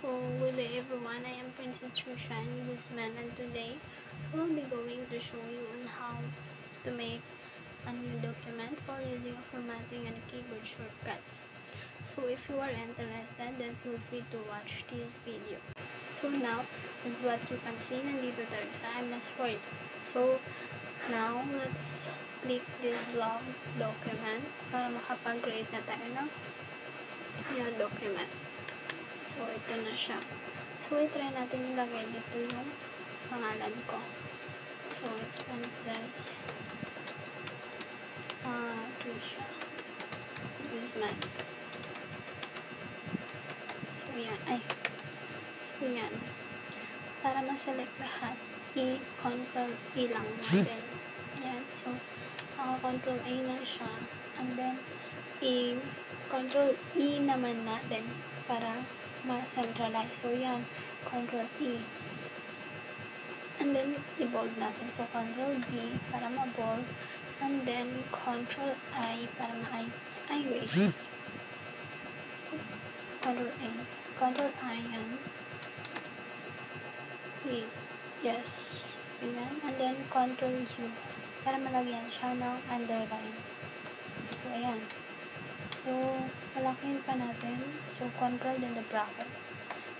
So, good day everyone, I am Princess Shushan Guzman, and today we'll be going to show you on how to make a new document while using a formatting and keyboard shortcuts. So if you are interested, then feel free to watch this video. So now, as what you can see, nandito tayo sa MS Word. So now, let's click this blog document para makapag-create na tayo ng new document. So, ito na siya. So, i-try natin ilagay dito yung pangalan ko. So, it's Princess Trisha Guzman. So, yan. So, yan. Para ma-select lahat, i-Ctrl E lang natin. Yan. So, Ctrl A na siya. And then, i-Ctrl E naman natin para ma-centralize. So, yan. Ctrl E. And then, i-bold natin. So, Ctrl B para ma-bold. And then, Ctrl I para wait. Ctrl A. Ctrl I, yan. Wait. Yes. Ayan. And then, Ctrl U para malagyan siya ng underline. So, ayan. So, palakihin pa natin. So, Ctrl then the bracket.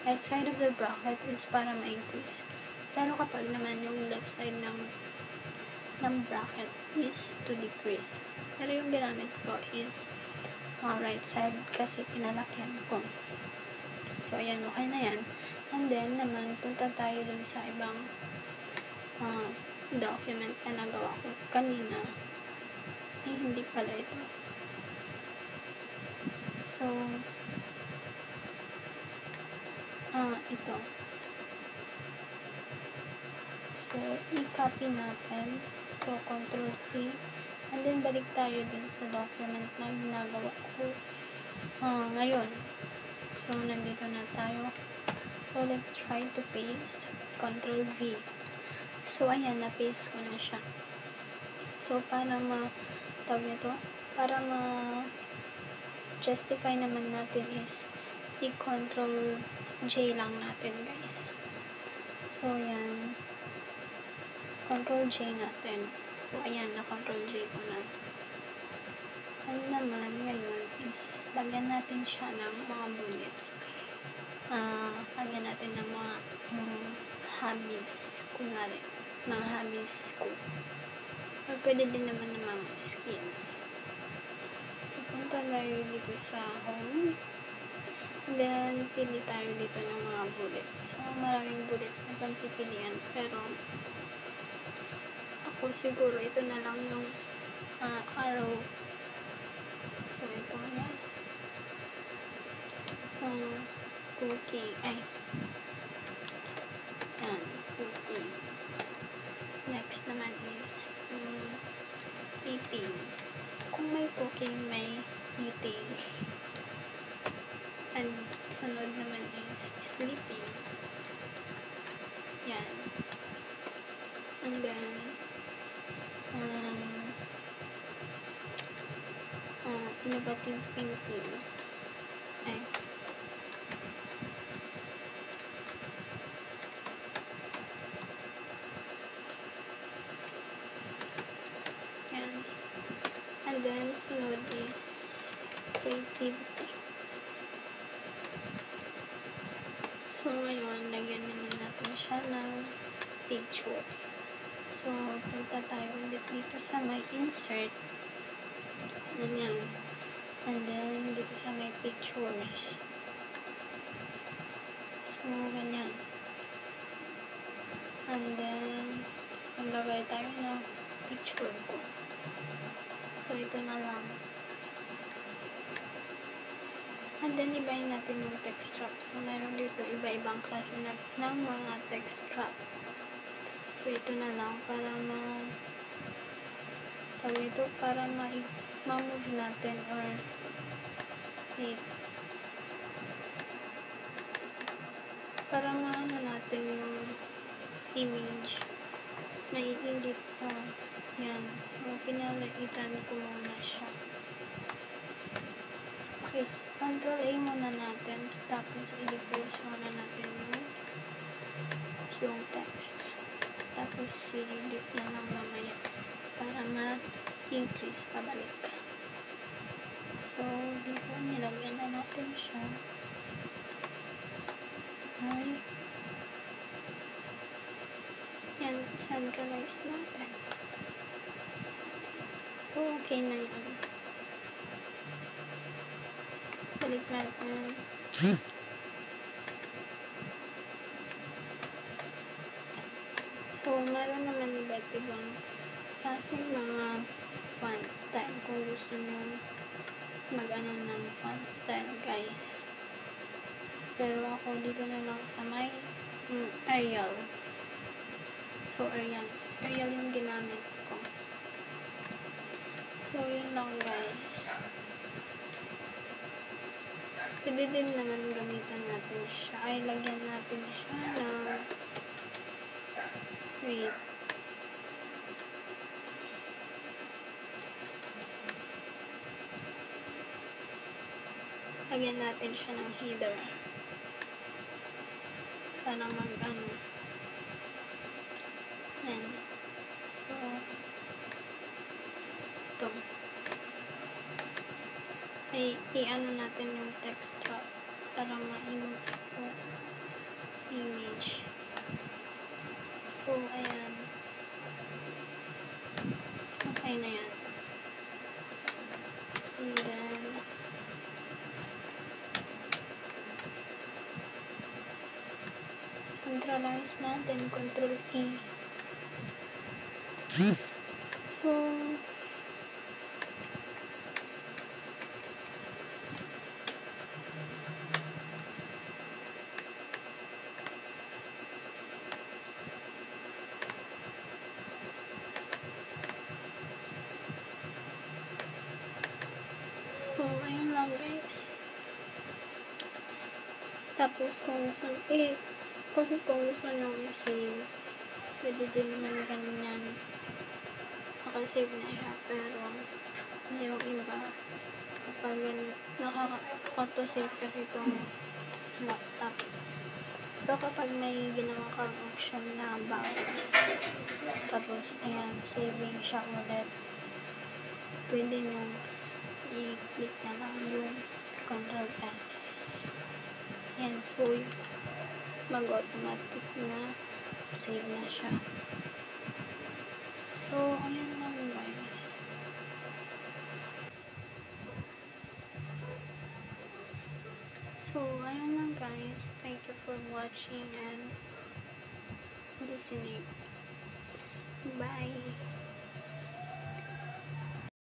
Right side of the bracket is para ma-increase. Pero kapag naman yung left side ng bracket is to decrease. Pero yung ginamit ko is right side kasi pinalakyan ko. So, ayan. Okay na yan. And then, naman, punta tayo dun sa ibang document na nagawa ko kanina. Hindi pala ito. So, ito. So, i-copy natin. So, Ctrl C. And then, balik tayo dun sa document na ginagawa ko ngayon. So, nandito na tayo. So, let's try to paste. Ctrl V. So, ayan, na-paste ko na siya. So, para justify naman natin is i-Ctrl J lang natin, guys. So, ayan. Ctrl J natin. So, ayan, na-Ctrl J ko na. And naman, ngayon is, lagyan natin siya ng mga bullets. Lagyan natin ng mga hobbies. Kunwari, mga hobbies ko. Or pwede din naman ng mga skills. So, punta tayo dito sa home. And then, pili tayo dito ng mga bullets. So, maraming bullets na pagpipilian. Pero, ako siguro ito na lang yung arrow. So, ito yan. So, cooking. Yan, cooking. Next naman is eating. Kung may cooking, may eating. And sunod naman is sleeping. Yan. And then, innovative thinking. Yan. And then, sunod is creativity. So, ngayon, lagyan naman natin siya ng picture. So, punta tayo ulit dito sa may insert. Ganyan. And then, dito sa may pictures. So, ganyan. And then, maglagay tayo ng picture ko. So, ito na lang. And then, ibahin natin yung text strap. So, meron dito iba-ibang klase ng mga text strap. So, ito na lang para ma-move natin or para maano natin yung image. May-edit ko. Yan. So, pinalitan ko muna siya. Okay. Control A muna natin, tapos i-close muna natin yung text. Tapos i-edit na lang mamaya para ma-increase pabalik. So, dito nilagyan na natin siya. Yan, centralize natin. So, okay na yan. Balik natin. So, meron naman iba't ibang klaseng mga font style kung gusto nyo mag-ano ng font style, guys. Pero ako dito na lang sa may Arial. So, Arial yung ginamit ko. So, yun lang, guys. Pwede din naman gamitan natin siya. Ay, lagyan natin siya ng wait. Lagyan natin siya ng header. Para mag-ano. Yan. So, ito. Ay, i-ano natin yung text drop para ma-move yung image. So, ayan. Okay na yan. And then, centralize natin, Control E. So, ayun lang, guys. Tapos, kung gusto nyo i-save, pwede din naman ganyan. Nakasave na siya, pero yung iba, kapag nakaka-auto-save kasi itong laptop. Pero kapag may ginawa kang option na back, tapos, ayan, saving siya ulit, pwede nyo i-click na lang yung Control S. Ayan, so mag-automatic na save na siya. So, ayan lang, guys. So, ayun lang, guys. Thank you for watching and listening. Bye!